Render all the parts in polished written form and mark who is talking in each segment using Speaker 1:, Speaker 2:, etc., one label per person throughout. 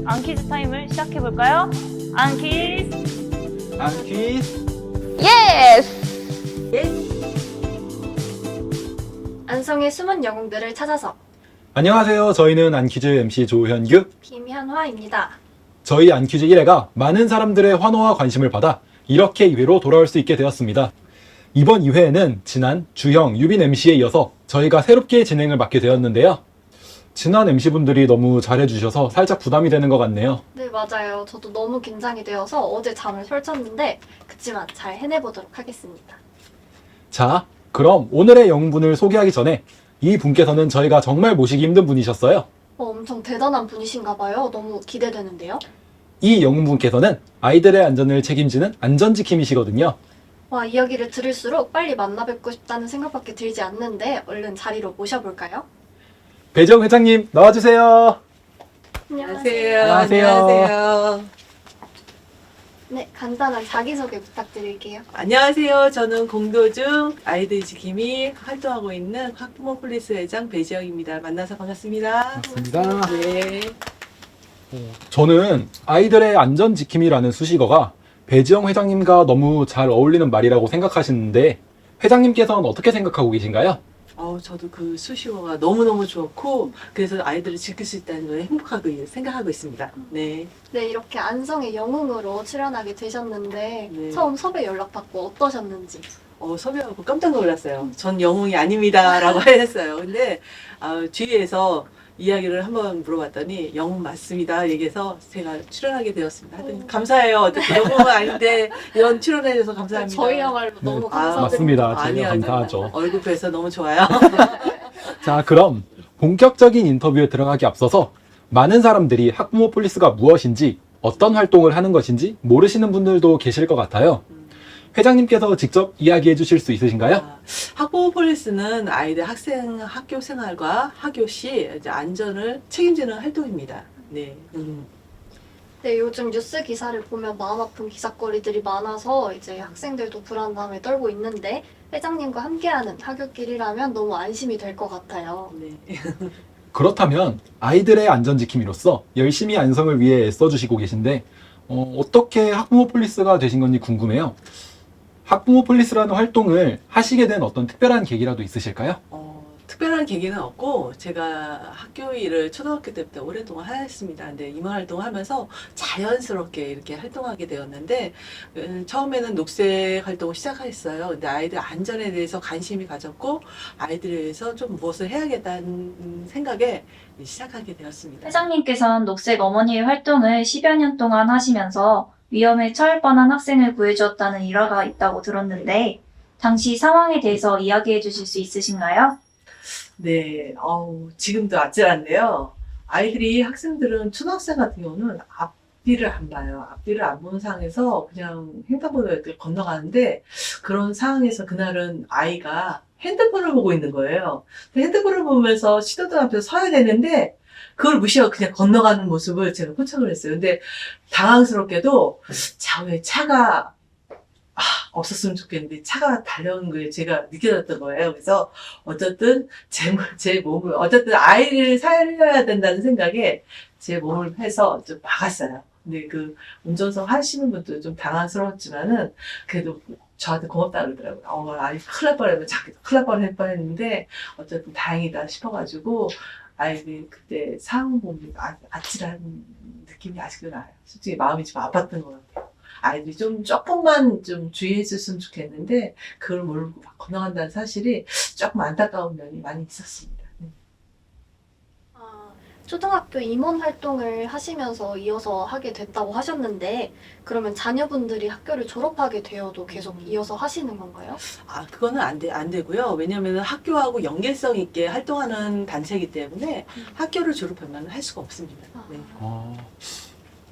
Speaker 1: 안퀴즈 타임을 시작해볼까요? 안퀴즈!
Speaker 2: 안퀴즈.
Speaker 3: 예스!
Speaker 4: 안성의 숨은 영웅들을 찾아서
Speaker 2: 안녕하세요. 저희는 안퀴즈 MC 조현규.
Speaker 4: 김현화입니다.
Speaker 2: 저희 안퀴즈 1회가 많은 사람들의 환호와 관심을 받아 이렇게 2회로 돌아올 수 있게 되었습니다. 이번 2회에는 지난 주형, 유빈 MC에 이어서 저희가 새롭게 진행을 맡게 되었는데요. 지난 MC분들이 너무 잘해주셔서 살짝 부담이 되는 것 같네요.
Speaker 4: 네, 맞아요. 저도 너무 긴장이 되어서 어제 잠을 설쳤는데 그치만 잘 해내보도록 하겠습니다.
Speaker 2: 자, 그럼 오늘의 영웅분을 소개하기 전에 이 분께서는 저희가 정말 모시기 힘든 분이셨어요.
Speaker 4: 엄청 대단한 분이신가 봐요. 너무 기대되는데요.
Speaker 2: 이 영웅분께서는 아이들의 안전을 책임지는 안전지킴이시거든요.
Speaker 4: 와, 이야기를 들을수록 빨리 만나 뵙고 싶다는 생각밖에 들지 않는데 얼른 자리로 모셔볼까요?
Speaker 2: 배정 회장님 나와주세요.
Speaker 3: 안녕하세요.
Speaker 2: 안녕하세요.
Speaker 4: 네, 간단한 자기소개 부탁드릴게요.
Speaker 3: 안녕하세요. 저는 공도중 아이들 지킴이 활동하고 있는 학부모 폴리스 회장 배지영입니다. 만나서 반갑습니다.
Speaker 2: 반갑습니다.
Speaker 3: 네.
Speaker 2: 저는 아이들의 안전지킴이라는 수식어가 배지영 회장님과 너무 잘 어울리는 말이라고 생각하시는데 회장님께서는 어떻게 생각하고 계신가요?
Speaker 3: 저도 그 수식어가 너무너무 좋고 그래서 아이들을 지킬 수 있다는 거에 행복하게 생각하고 있습니다. 네.
Speaker 4: 네, 이렇게 안성의 영웅으로 출연하게 되셨는데
Speaker 3: 네.
Speaker 4: 처음 섭외 연락받고 어떠셨는지.
Speaker 3: 섭외하고 깜짝 놀랐어요. 전 영웅이 아닙니다. 라고 했어요. 근데 주위에서 이야기를 한번 물어봤더니 영웅 맞습니다. 얘기해서 제가 출연하게 되었습니다. 하여튼 감사해요. 어쨌든 영웅은 아닌데 이런 출연해줘서 감사합니다.
Speaker 4: 저희야말로 너무
Speaker 2: 네,
Speaker 4: 감사드립니다.
Speaker 2: 맞습니다. 저희가
Speaker 3: 아니요,
Speaker 2: 감사하죠.
Speaker 3: 얼굴 뵈서 너무 좋아요.
Speaker 2: 자, 그럼 본격적인 인터뷰에 들어가기 앞서서 많은 사람들이 학부모 폴리스가 무엇인지 어떤 활동을 하는 것인지 모르시는 분들도 계실 것 같아요. 회장님께서 직접 이야기해 주실 수 있으신가요?
Speaker 3: 학부모 폴리스는 아이들 학교 생활과 학교 시 이제 안전을 책임지는 활동입니다. 네.
Speaker 4: 네, 요즘 뉴스 기사를 보면 마음 아픈 기사거리들이 많아서 이제 학생들도 불안감에 떨고 있는데 회장님과 함께하는 하굣길이라면 너무 안심이 될 것 같아요.
Speaker 3: 네.
Speaker 2: 그렇다면 아이들의 안전지킴이로서 열심히 안성을 위해 애써주시고 계신데 어떻게 학부모 폴리스가 되신 건지 궁금해요. 학부모 폴리스라는 활동을 하시게 된 어떤 특별한 계기라도 있으실까요?
Speaker 3: 특별한 계기는 없고 제가 학교 일을 초등학교 때부터 오랫동안 했습니다. 근데 임원 활동을 하면서 자연스럽게 이렇게 활동하게 되었는데 처음에는 녹색 활동을 시작했어요. 근데 아이들 안전에 대해서 관심이 가졌고 아이들에 대해서 좀 무엇을 해야겠다는 생각에 시작하게 되었습니다.
Speaker 1: 회장님께서는 녹색 어머니의 활동을 10여 년 동안 하시면서 위험에 처할 뻔한 학생을 구해주었다는 일화가 있다고 들었는데 당시 상황에 대해서 이야기해 주실 수 있으신가요?
Speaker 3: 네, 지금도 아찔한데요. 학생들은 초등학생 같은 경우는 앞뒤를 안 봐요. 앞뒤를 안 보는 상황에서 그냥 횡단보도를 이렇게 건너가는데 그런 상황에서 그날은 아이가 핸드폰을 보고 있는 거예요. 핸드폰을 보면서 시도등 앞에서 서야 되는데 그걸 무시하고 그냥 건너가는 모습을 제가 포착을 했어요. 근데 당황스럽게도 좌우에 차가 없었으면 좋겠는데 차가 달려오는 거에 제가 느껴졌던 거예요. 그래서 어쨌든 제 몸을 어쨌든 아이를 살려야 된다는 생각에 제 몸을 해서 좀 막았어요. 근데 그 운전석 하시는 분도 좀 당황스러웠지만은 그래도 저한테 고맙다 그러더라고요. 아이 큰일 날 뻔했는데 자기도 큰일 날 뻔했는데 어쨌든 다행이다 싶어가지고 아이들이 그때 상황 보면 아찔한 느낌이 아직도 나요. 솔직히 마음이 좀 아팠던 것 같아요. 아이들이 조금만 좀 주의했었으면 좋겠는데, 그걸 모르고 막 건너간다는 사실이 조금 안타까운 면이 많이 있었습니다.
Speaker 4: 초등학교 임원 활동을 하시면서 이어서 하게 됐다고 하셨는데 그러면 자녀분들이 학교를 졸업하게 되어도 계속 이어서 하시는 건가요?
Speaker 3: 그거는 안 되고요. 왜냐면 학교하고 연계성 있게 활동하는 단체이기 때문에 학교를 졸업하면 할 수가 없습니다. 네.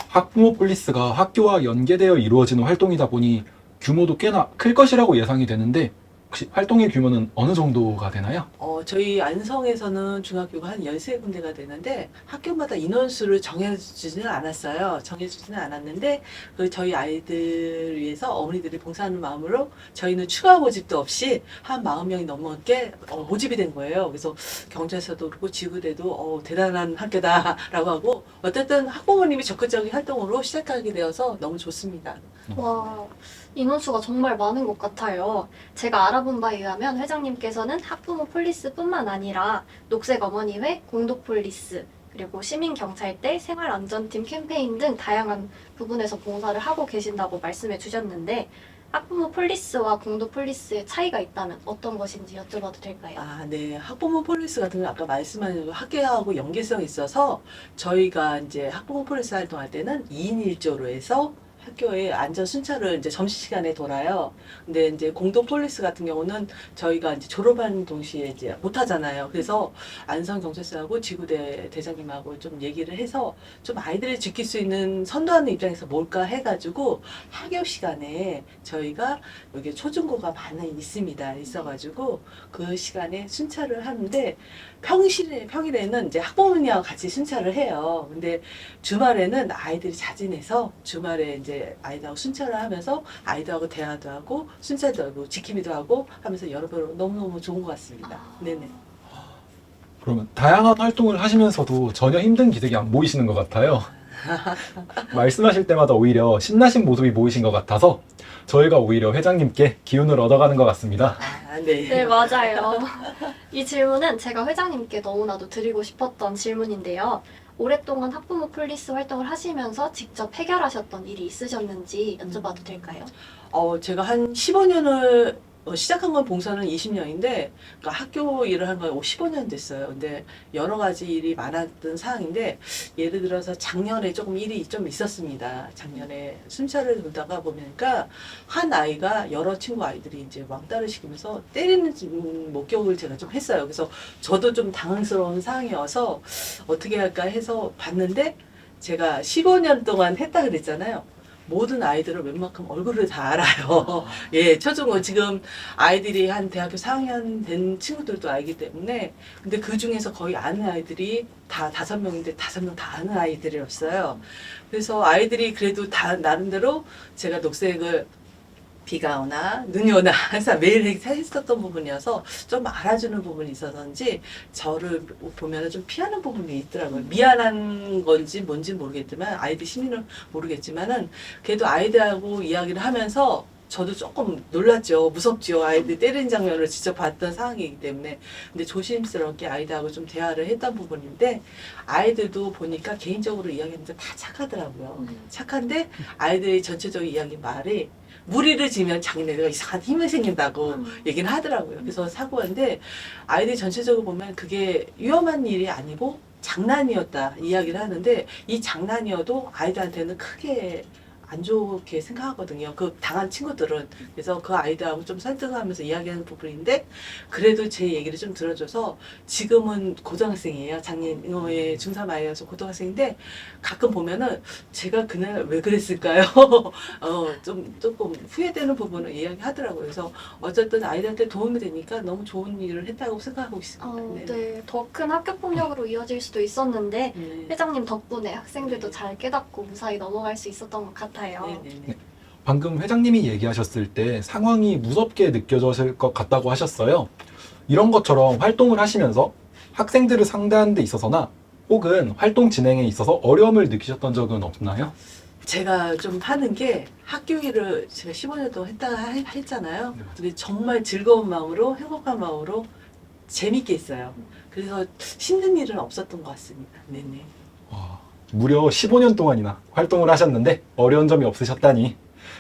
Speaker 2: 학부모 폴리스가 학교와 연계되어 이루어지는 활동이다 보니 규모도 꽤나 클 것이라고 예상이 되는데 혹시 활동의 규모는 어느 정도가 되나요?
Speaker 3: 저희 안성에서는 중학교가 한 13군데가 되는데 학교마다 인원수를 정해주지는 않았어요. 정해주지는 않았는데 저희 아이들 위해서 어머니들이 봉사하는 마음으로 저희는 추가 모집도 없이 한 40명이 넘게 모집이 된 거예요. 그래서 경찰서도 그렇고 지구대도 대단한 학교다라고 하고 어쨌든 학부모님이 적극적인 활동으로 시작하게 되어서 너무 좋습니다.
Speaker 4: 와, 인원수가 정말 많은 것 같아요. 제가 알아본 바에 의하면 회장님께서는 학부모 폴리스뿐만 아니라 녹색 어머니회, 공도 폴리스, 그리고 시민경찰대, 생활안전팀 캠페인 등 다양한 부분에서 봉사를 하고 계신다고 말씀해 주셨는데 학부모 폴리스와 공도 폴리스의 차이가 있다면 어떤 것인지 여쭤봐도 될까요?
Speaker 3: 네. 학부모 폴리스 같은 경우는 아까 말씀하신 대로 학교하고 연계성이 있어서 저희가 이제 학부모 폴리스 활동할 때는 2인 1조로 해서 학교에 안전 순찰을 이제 점심시간에 돌아요. 근데 이제 공도 폴리스 같은 경우는 저희가 이제 졸업한 동시에 이제 못 하잖아요. 그래서 안성경찰서하고 지구대 대장님하고 좀 얘기를 해서 좀 아이들이 지킬 수 있는 선도하는 입장에서 뭘까 해가지고 학교 시간에 저희가 여기 초중고가 많이 있어가지고 그 시간에 순찰을 하는데 평일에는 이제 학부모님하고 같이 순찰을 해요. 근데 주말에는 아이들이 자진해서 주말에 이제 아이들하고 순찰을 하면서 아이들하고 대화도 하고 순찰도 하고 지키기도 하고 하면서 여러 번 너무너무 좋은 것 같습니다. 네네.
Speaker 2: 그러면 다양한 활동을 하시면서도 전혀 힘든 기색이 안 보이시는 것 같아요. 말씀하실 때마다 오히려 신나신 모습이 보이신 것 같아서 저희가 오히려 회장님께 기운을 얻어가는 것 같습니다.
Speaker 3: 네.
Speaker 4: 네, 맞아요. 이 질문은 제가 회장님께 너무나도 드리고 싶었던 질문인데요. 오랫동안 학부모 폴리스 활동을 하시면서 직접 해결하셨던 일이 있으셨는지 여쭤봐도 될까요?
Speaker 3: 제가 한 15년을 시작한 건 봉사는 20년인데 그러니까 학교 일을 한 건 15년 됐어요. 근데 여러 가지 일이 많았던 상황인데 예를 들어서 작년에 조금 일이 좀 있었습니다. 작년에 순찰을 돌다가 보니까 한 아이가 여러 친구 아이들이 이제 왕따를 시키면서 때리는 목격을 제가 좀 했어요. 그래서 저도 좀 당황스러운 상황이어서 어떻게 할까 해서 봤는데 제가 15년 동안 했다 그랬잖아요. 모든 아이들을 웬만큼 얼굴을 다 알아요. 예, 초중고 지금 아이들이 한 대학교 4학년 된 친구들도 알기 때문에 근데 그 중에서 거의 아는 아이들이 다 5명인데 5명 다 아는 아이들이었어요. 그래서 아이들이 그래도 다 나름대로 제가 녹색을 비가 오나 눈이 오나 항상 매일 했었던 부분이어서 좀 알아주는 부분이 있어서인지 저를 보면 좀 피하는 부분이 있더라고요. 미안한 건지 뭔지 모르겠지만 아이들 심리는 모르겠지만은 그래도 아이들하고 이야기를 하면서 저도 조금 놀랐죠. 무섭죠. 아이들 때리는 장면을 직접 봤던 상황이기 때문에. 근데 조심스럽게 아이들하고 좀 대화를 했던 부분인데 아이들도 보니까 개인적으로 이야기하는데 다 착하더라고요. 착한데 아이들이 전체적인 이야기 말이 무리를 지면 자기네가 이상한 힘이 생긴다고 얘기는 하더라고요. 그래서 사고인데 아이들이 전체적으로 보면 그게 위험한 일이 아니고 장난이었다 이야기를 하는데 이 장난이어도 아이들한테는 크게 안 좋게 생각하거든요. 그 당한 친구들은. 그래서 그 아이들하고 좀 설득하면서 이야기하는 부분인데 그래도 제 얘기를 좀 들어줘서 지금은 고등학생이에요. 작년에 중3 아이여서 고등학생인데 가끔 보면은 제가 그날 왜 그랬을까요? 조금 후회되는 부분을 이야기하더라고요. 그래서 어쨌든 아이들한테 도움이 되니까 너무 좋은 일을 했다고 생각하고 있습니다.
Speaker 4: 네, 더 큰 학교폭력으로 이어질 수도 있었는데
Speaker 3: 네.
Speaker 4: 회장님 덕분에 학생들도 잘 깨닫고 무사히 넘어갈 수 있었던 것 같아요.
Speaker 3: 네네네.
Speaker 2: 방금 회장님이 얘기하셨을 때 상황이 무섭게 느껴졌을 것 같다고 하셨어요. 이런 것처럼 활동을 하시면서 학생들을 상대하는 데 있어서나 혹은 활동 진행에 있어서 어려움을 느끼셨던 적은 없나요?
Speaker 3: 제가 좀 하는 게 학교 일을 제가 15년 동안 했잖아요.
Speaker 2: 네.
Speaker 3: 근데 정말 즐거운 마음으로 행복한 마음으로 재밌게 했어요. 그래서 힘든 일은 없었던 것 같습니다. 네네.
Speaker 2: 와, 무려 15년 동안이나 활동을 하셨는데 어려운 점이 없으셨다니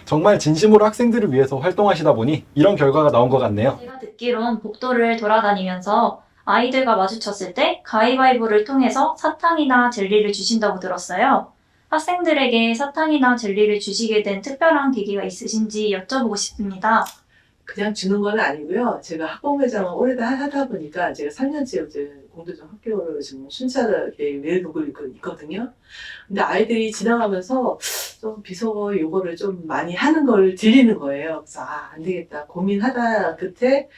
Speaker 2: 정말 진심으로 학생들을 위해서 활동하시다 보니 이런 결과가 나온 것 같네요.
Speaker 1: 제가 듣기론 복도를 돌아다니면서 아이들과 마주쳤을 때 가위바위보를 통해서 사탕이나 젤리를 주신다고 들었어요. 학생들에게 사탕이나 젤리를 주시게 된 특별한 계기가 있으신지 여쭤보고 싶습니다.
Speaker 3: 그냥 주는 건 아니고요. 제가 학부모회장을 오래 하다 보니까 제가 3년째 이제 공도점 학교를 지금 순찰하게 내두고 있거든요. 근데 아이들이 지나가면서 좀 비속어 요거를 좀 많이 하는 걸 들리는 거예요. 그래서 안 되겠다 고민하다 끝에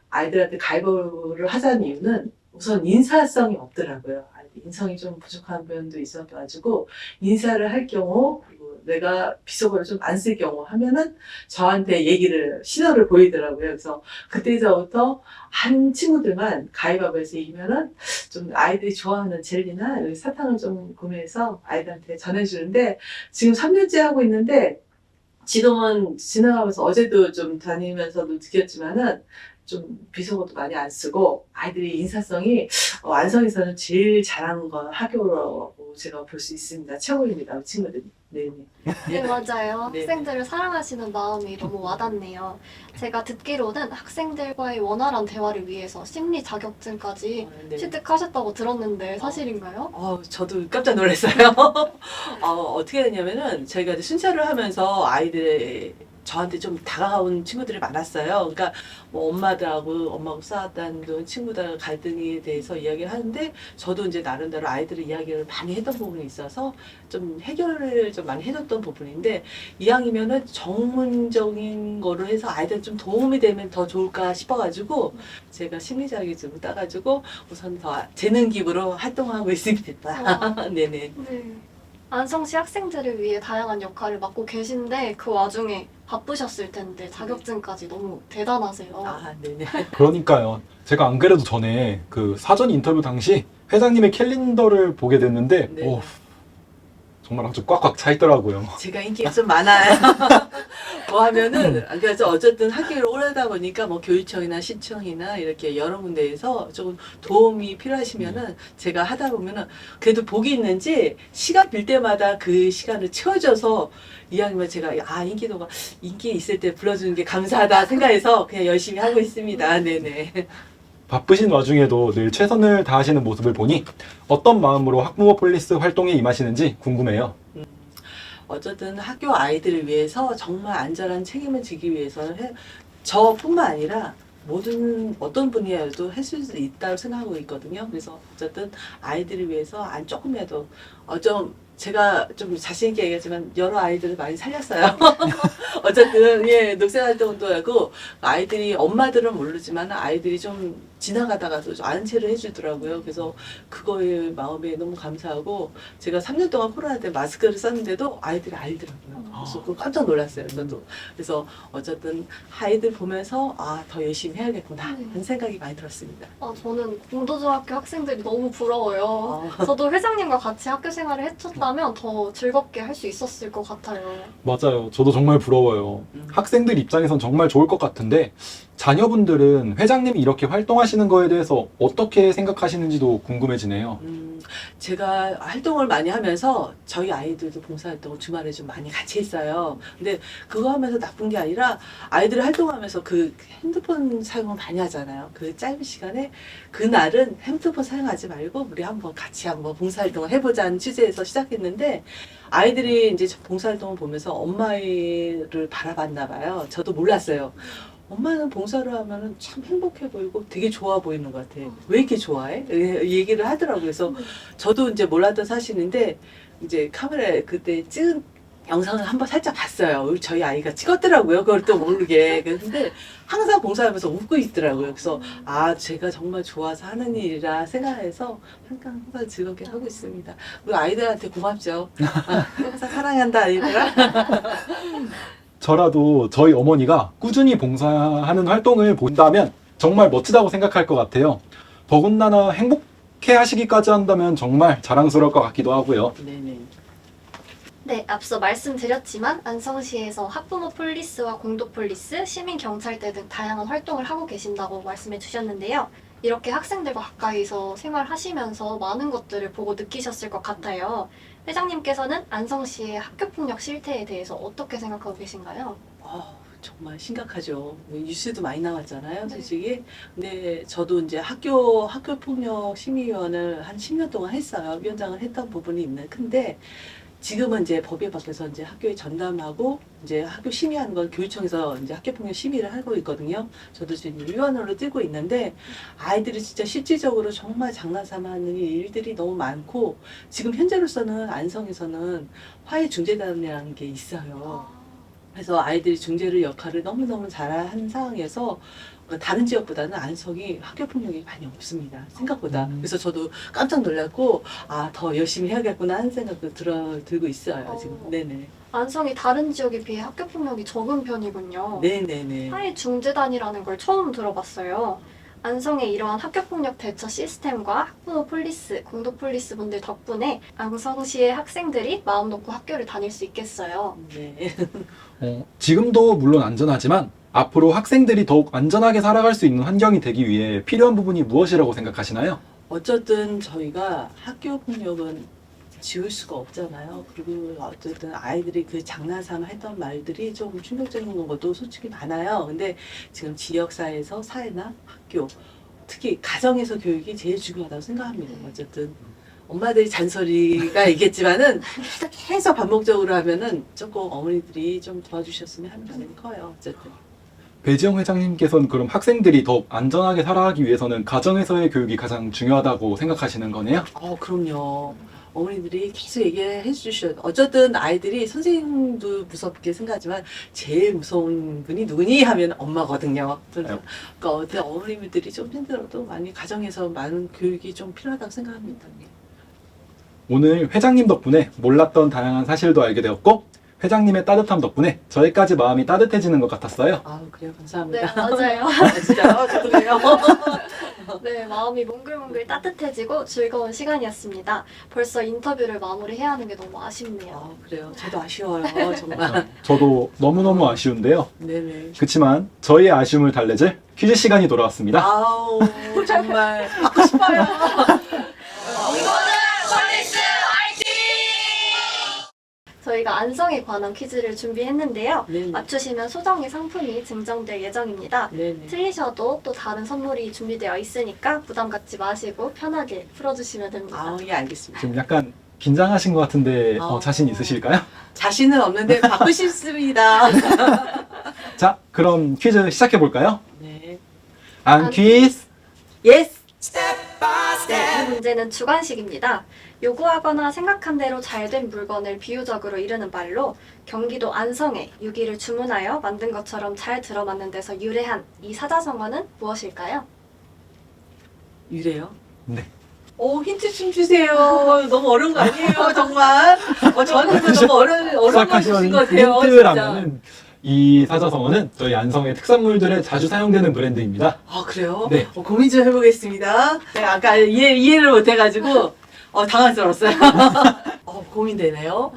Speaker 3: 아이들한테 가위바위보를 하자는 이유는 우선 인사성이 없더라고요. 인성이 좀 부족한 면도 있어가지고 인사를 할 경우 그리고 내가 비속어를 좀 안 쓸 경우 하면은 저한테 신호를 보이더라고요. 그래서 그때서부터 한 친구들만 가위바위보에서 이기면은 좀 아이들이 좋아하는 젤리나 사탕을 좀 구매해서 아이들한테 전해주는데 지금 3년째 하고 있는데 지금은 지나가면서 어제도 좀 다니면서도 느꼈지만은 좀 비속어도 많이 안 쓰고 아이들이 인사성이 안성에서는 제일 잘하는 건 학교라고 제가 볼 수 있습니다. 최고입니다. 우리 친구들이. 네네.
Speaker 4: 네, 맞아요.
Speaker 3: 네.
Speaker 4: 학생들을 사랑하시는 마음이 너무 와닿네요. 제가 듣기로는 학생들과의 원활한 대화를 위해서 심리 자격증까지
Speaker 3: 네.
Speaker 4: 취득하셨다고 들었는데 사실인가요?
Speaker 3: 저도 깜짝 놀랐어요. 어떻게 됐냐면은 저희가 이제 순찰을 하면서 아이들의 저한테 좀 다가온 친구들이 많았어요. 그러니까 뭐 엄마하고 싸웠다는 친구들 갈등에 대해서 이야기를 하는데 저도 이제 나름대로 아이들의 이야기를 많이 했던 부분이 있어서 좀 해결을 좀 많이 해줬던 부분인데 이왕이면은 전문적인 거를 해서 아이들 좀 도움이 되면 더 좋을까 싶어가지고 제가 심리자격증을 따가지고 우선 더 재능 기부로 활동하고 있습니다. 네네.
Speaker 4: 네. 안성시 학생들을 위해 다양한 역할을 맡고 계신데 그 와중에 바쁘셨을 텐데 자격증까지 너무 대단하세요.
Speaker 3: 네네.
Speaker 2: 그러니까요. 제가 안 그래도 전에 그 사전 인터뷰 당시 회장님의 캘린더를 보게 됐는데
Speaker 3: 네.
Speaker 2: 정말 아주 꽉꽉 차 있더라고요.
Speaker 3: 제가 인기가 좀 많아요. 뭐 하면은, 그래서 어쨌든 학교를 오래 하다 보니까 뭐 교육청이나 시청이나 이렇게 여러 군데에서 조금 도움이 필요하시면은 제가 하다 보면은 그래도 복이 있는지 시간 빌 때마다 그 시간을 채워줘서 이왕이면 제가 인기 있을 때 불러주는 게 감사하다 생각해서 그냥 열심히 하고 있습니다. 네네.
Speaker 2: 바쁘신 와중에도 늘 최선을 다하시는 모습을 보니 어떤 마음으로 학부모 폴리스 활동에 임하시는지 궁금해요.
Speaker 3: 어쨌든 학교 아이들을 위해서 정말 안전한 책임을 지기 위해서는 저뿐만 아니라 어떤 분이라도 했을 수 있다고 생각하고 있거든요. 그래서 어쨌든 아이들을 위해서 조금이라도 제가 좀 자신 있게 얘기하지만 여러 아이들을 많이 살렸어요. 어쨌든 녹색 활동도 하고 아이들이 엄마들은 모르지만 아이들이 좀 지나가다가도 좀 아는 체를 해주더라고요. 그래서 그거에 마음에 너무 감사하고 제가 3년 동안 코로나 때 마스크를 썼는데도 아이들이 알더라고요. 그래서 그거 깜짝 놀랐어요. 저도. 그래서 어쨌든 아이들 보면서 더 열심히 해야겠구나 하는 생각이 많이 들었습니다.
Speaker 4: 저는 공도중학교 학생들이 너무 부러워요. 저도 회장님과 같이 학교 생활을 했었다면 더 즐겁게 할 수 있었을 것 같아요.
Speaker 2: 맞아요. 저도 정말 부러워요. 학생들 입장에선 정말 좋을 것 같은데 자녀분들은 회장님이 이렇게 활동하시는 거에 대해서 어떻게 생각하시는지도 궁금해지네요.
Speaker 3: 제가 활동을 많이 하면서 저희 아이들도 봉사활동을 주말에 좀 많이 같이 했어요. 근데 그거 하면서 나쁜 게 아니라 아이들이 활동하면서 그 핸드폰 사용을 많이 하잖아요. 그 짧은 시간에 그날은 핸드폰 사용하지 말고 우리 같이 한번 봉사활동을 해보자는 취지에서 시작했는데 아이들이 이제 봉사활동을 보면서 엄마를 바라봤나 봐요. 저도 몰랐어요. 엄마는 봉사를 하면 참 행복해 보이고 되게 좋아 보이는 것 같아. 왜 이렇게 좋아해? 얘기를 하더라고요. 그래서 저도 이제 몰랐던 사실인데 이제 카메라에 그때 찍은 영상을 한번 살짝 봤어요. 저희 아이가 찍었더라고요. 그걸 또 모르게. 근데 항상 봉사하면서 웃고 있더라고요. 그래서 제가 정말 좋아서 하는 일이라 생각해서 항상 즐겁게 하고 있습니다. 우리 아이들한테 고맙죠. 항상 사랑한다 아이들아.
Speaker 2: 저라도 저희 어머니가 꾸준히 봉사하는 활동을 본다면 정말 멋지다고 생각할 것 같아요. 더군다나 행복해 하시기까지 한다면 정말 자랑스러울 것 같기도 하고요.
Speaker 3: 네네.
Speaker 4: 네, 앞서 말씀드렸지만 안성시에서 학부모 폴리스와 공도 폴리스, 시민 경찰대 등 다양한 활동을 하고 계신다고 말씀해 주셨는데요. 이렇게 학생들과 가까이서 생활하시면서 많은 것들을 보고 느끼셨을 것 같아요. 회장님께서는 안성시의 학교폭력 실태에 대해서 어떻게 생각하고 계신가요?
Speaker 3: 정말 심각하죠. 뉴스도 많이 나왔잖아요, 솔직히. 근데 저도 이제 학교 폭력 심의위원을 한 10년 동안 했어요. 위원장을 했던 부분이 있는. 근데 지금은 이제 법에 바뀌어서 이제 학교에 전담하고 이제 학교 심의하는 건 교육청에서 이제 학교 폭력 심의를 하고 있거든요. 저도 지금 위원으로 뛰고 있는데 아이들이 진짜 실질적으로 정말 장난삼하는 일들이 너무 많고 지금 현재로서는 안성에서는 화해 중재단이라는 게 있어요. 그래서 아이들이 중재를 역할을 너무너무 잘하는 상황에서 다른 지역보다는 안성이 학교 폭력이 많이 없습니다. 생각보다. 그래서 저도 깜짝 놀랐고 더 열심히 해야겠구나 하는 생각도 들고 있어요. 지금. 네네.
Speaker 4: 안성이 다른 지역에 비해 학교 폭력이 적은 편이군요.
Speaker 3: 네네네.
Speaker 4: 화해 중재단이라는 걸 처음 들어봤어요. 안성의 이러한 학교폭력 대처 시스템과 학부모 폴리스, 공도 폴리스 분들 덕분에 안성시의 학생들이 마음 놓고 학교를 다닐 수 있겠어요.
Speaker 3: 네.
Speaker 2: 지금도 물론 안전하지만 앞으로 학생들이 더욱 안전하게 살아갈 수 있는 환경이 되기 위해 필요한 부분이 무엇이라고 생각하시나요?
Speaker 3: 어쨌든 저희가 학교 폭력은 지울 수가 없잖아요. 그리고 어쨌든 아이들이 그 장난삼아 했던 말들이 좀 충격적인 것도 솔직히 많아요. 근데 지금 지역사회에서 사회나 학교, 특히 가정에서 교육이 제일 중요하다고 생각합니다. 어쨌든 엄마들이 잔소리가 있겠지만은 계속 반복적으로 하면은 조금 어머니들이 좀 도와주셨으면 하는 바람이 커요. 어쨌든.
Speaker 2: 배지영 회장님께서는 그럼 학생들이 더욱 안전하게 살아가기 위해서는 가정에서의 교육이 가장 중요하다고 생각하시는 거네요?
Speaker 3: 그럼요. 어머니들이 계속 얘기해 주셔요. 어쨌든 아이들이 선생님도 무섭게 생각하지만 제일 무서운 분이 누구니 하면 엄마거든요. 그러니까 어떤 어머님들이 좀 힘들어도 많이 가정에서 많은 교육이 좀 필요하다고 생각합니다.
Speaker 2: 오늘 회장님 덕분에 몰랐던 다양한 사실도 알게 되었고 회장님의 따뜻함 덕분에 저희까지 마음이 따뜻해지는 것 같았어요.
Speaker 3: 그래요.
Speaker 4: 네,
Speaker 3: 감사합니다.
Speaker 4: 맞아요.
Speaker 3: 진짜요? 저도 그래요.
Speaker 4: 네, 마음이 몽글몽글 따뜻해지고 즐거운 시간이었습니다. 벌써 인터뷰를 마무리해야 하는 게 너무 아쉽네요.
Speaker 3: 그래요. 저도 아쉬워요. 정말.
Speaker 2: 저도 너무너무 아쉬운데요.
Speaker 3: 네네.
Speaker 2: 그치만 저희의 아쉬움을 달래줄 퀴즈 시간이 돌아왔습니다.
Speaker 3: 정말 받고 싶어요.
Speaker 4: 저희가 안성에 관한 퀴즈를 준비했는데요.
Speaker 3: 네네.
Speaker 4: 맞추시면 소정의 상품이 증정될 예정입니다.
Speaker 3: 네네.
Speaker 4: 틀리셔도 또 다른 선물이 준비되어 있으니까 부담 갖지 마시고 편하게 풀어주시면 됩니다.
Speaker 3: 예, 알겠습니다.
Speaker 2: 지금 약간 긴장하신 것 같은데
Speaker 3: 아.
Speaker 2: 자신 있으실까요?
Speaker 3: 자신은 없는데 받고 싶습니다.
Speaker 2: 자, 그럼 퀴즈 시작해 볼까요?
Speaker 3: 네.
Speaker 2: 안퀴즈.
Speaker 3: 예스.
Speaker 4: 네, 이 문제는 주관식입니다. 요구하거나 생각한 대로 잘된 물건을 비유적으로 이르는 말로 경기도 안성에 유기를 주문하여 만든 것처럼 잘 들어맞는 데서 유래한 이 사자성어는 무엇일까요?
Speaker 3: 유래요?
Speaker 2: 네.
Speaker 3: 힌트 좀 주세요. 너무 어려운 거 아니에요, 정말? 저한테는 너무 어려운 거
Speaker 2: 시작하시면
Speaker 3: 주신 것 같아요.
Speaker 2: 힌트라면은 이 사자성어는 저희 안성의 특산물들에 자주 사용되는 브랜드입니다.
Speaker 3: 그래요?
Speaker 2: 네.
Speaker 3: 고민 좀 해보겠습니다. 내가 아까 이해를 못해가지고 당황스러웠어요. 고민되네요.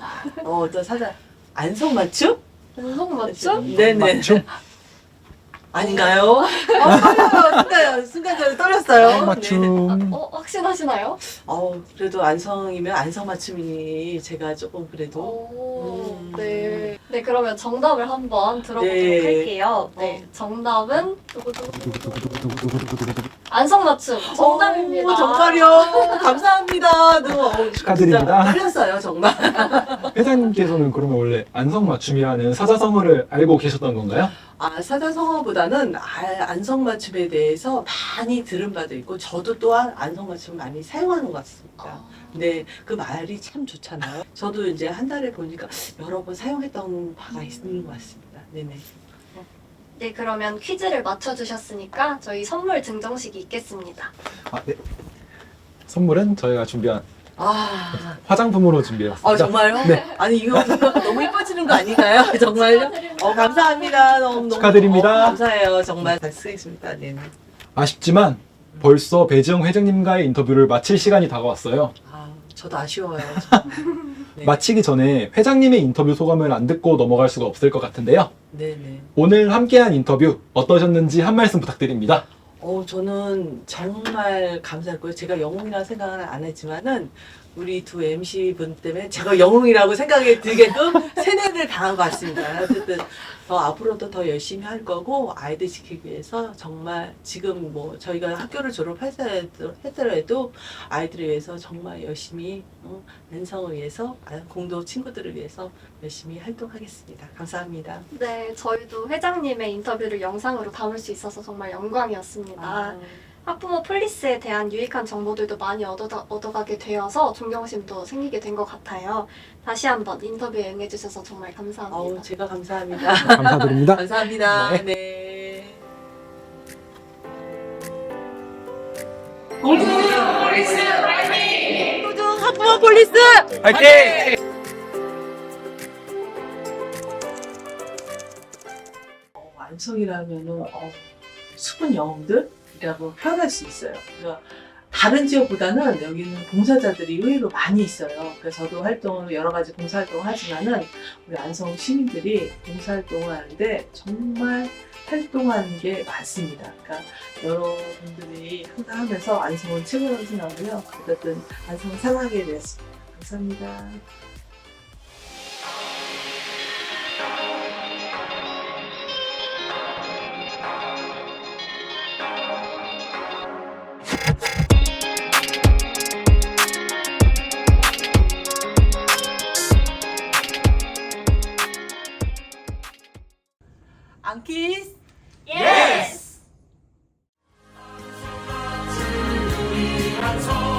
Speaker 3: 어떤 사자 안성맞춤?
Speaker 4: 안성 맞춤?
Speaker 3: 네네.
Speaker 2: 맞춤?
Speaker 3: 아닌가요? 순간적으로 떨렸어요.
Speaker 2: 맞춤.
Speaker 4: 확신하시나요?
Speaker 3: 그래도 안성이면 안성맞춤이니 제가 조금 그래도.
Speaker 4: 오, 네. 네, 그러면 정답을 한번 들어보도록
Speaker 3: 네.
Speaker 4: 할게요. 네, 정답은 안성 맞춤 정답입니다.
Speaker 3: 정말요? 감사합니다. 너무
Speaker 2: 축하드립니다.
Speaker 3: 진짜 떨렸어요, 정말.
Speaker 2: 회장님께서는 그러면 원래 안성맞춤이라는 사자성어를 알고 계셨던 건가요?
Speaker 3: 사자성어보다는 안성맞춤에 대해서 많이 들은 바도 있고 저도 또한 안성맞춤 많이 사용하는 것 같습니다. 근데 그 말이 참 좋잖아요. 저도 이제 한 달에 보니까 여러 번 사용했던 바가 있는 것 같습니다. 네네.
Speaker 4: 네, 그러면 퀴즈를 맞춰주셨으니까 저희 선물 증정식이 있겠습니다.
Speaker 2: 네. 선물은 저희가 준비한 화장품으로 준비해봤습니다.
Speaker 3: 정말요?
Speaker 2: 네.
Speaker 3: 아니 이거 너무 예뻐지는 거 아닌가요? 정말요? 감사합니다. 너무
Speaker 2: 축하드립니다.
Speaker 3: 감사해요. 정말 잘 쓰겠습니다. 네.
Speaker 2: 아쉽지만 벌써 배지영 회장님과의 인터뷰를 마칠 시간이 다가왔어요.
Speaker 3: 저도 아쉬워요. 네.
Speaker 2: 마치기 전에 회장님의 인터뷰 소감을 안 듣고 넘어갈 수가 없을 것 같은데요.
Speaker 3: 네네.
Speaker 2: 오늘 함께한 인터뷰 어떠셨는지 한 말씀 부탁드립니다.
Speaker 3: 저는 정말 감사했고요. 제가 영웅이라는 생각은 안 했지만은 우리 두 MC 분 때문에 제가 영웅이라고 생각이 들게끔 세뇌를 당한 것 같습니다. 어쨌든 더 앞으로도 더 열심히 할 거고 아이들 지키기 위해서 정말 지금 뭐 저희가 학교를 졸업했더라도 아이들을 위해서 정말 열심히 랜성을 위해서 공도 친구들을 위해서 열심히 활동하겠습니다. 감사합니다.
Speaker 4: 네, 저희도 회장님의 인터뷰를 영상으로 담을 수 있어서 정말 영광이었습니다. 학부모 폴리스에 대한 유익한 정보들도 많이 얻어가게 되어서 존경심도 생기게 된 것 같아요. 다시 한번 인터뷰에 응해주셔서 정말 감사합니다.
Speaker 3: 제가 감사합니다.
Speaker 2: 감사드립니다.
Speaker 3: 감사합니다.
Speaker 2: 네.
Speaker 3: 네. 학부모 폴리스
Speaker 2: 화이팅!
Speaker 3: 완성이라면은 수분 영웅들이라고 표현할 수 있어요. 그러니까 다른 지역보다는 여기는 봉사자들이 의외로 많이 있어요. 그래서 저도 활동을 여러 가지 봉사활동을 하지만은 우리 안성 시민들이 봉사활동을 하는데 정말 활동하는 게 많습니다. 그러니까 여러분들이 항상 하면서 안성은 최고라고 생각하고요. 어쨌든 안성을 사랑하게 되었습니다. 감사합니다. 안키스
Speaker 1: Yes!
Speaker 5: 안성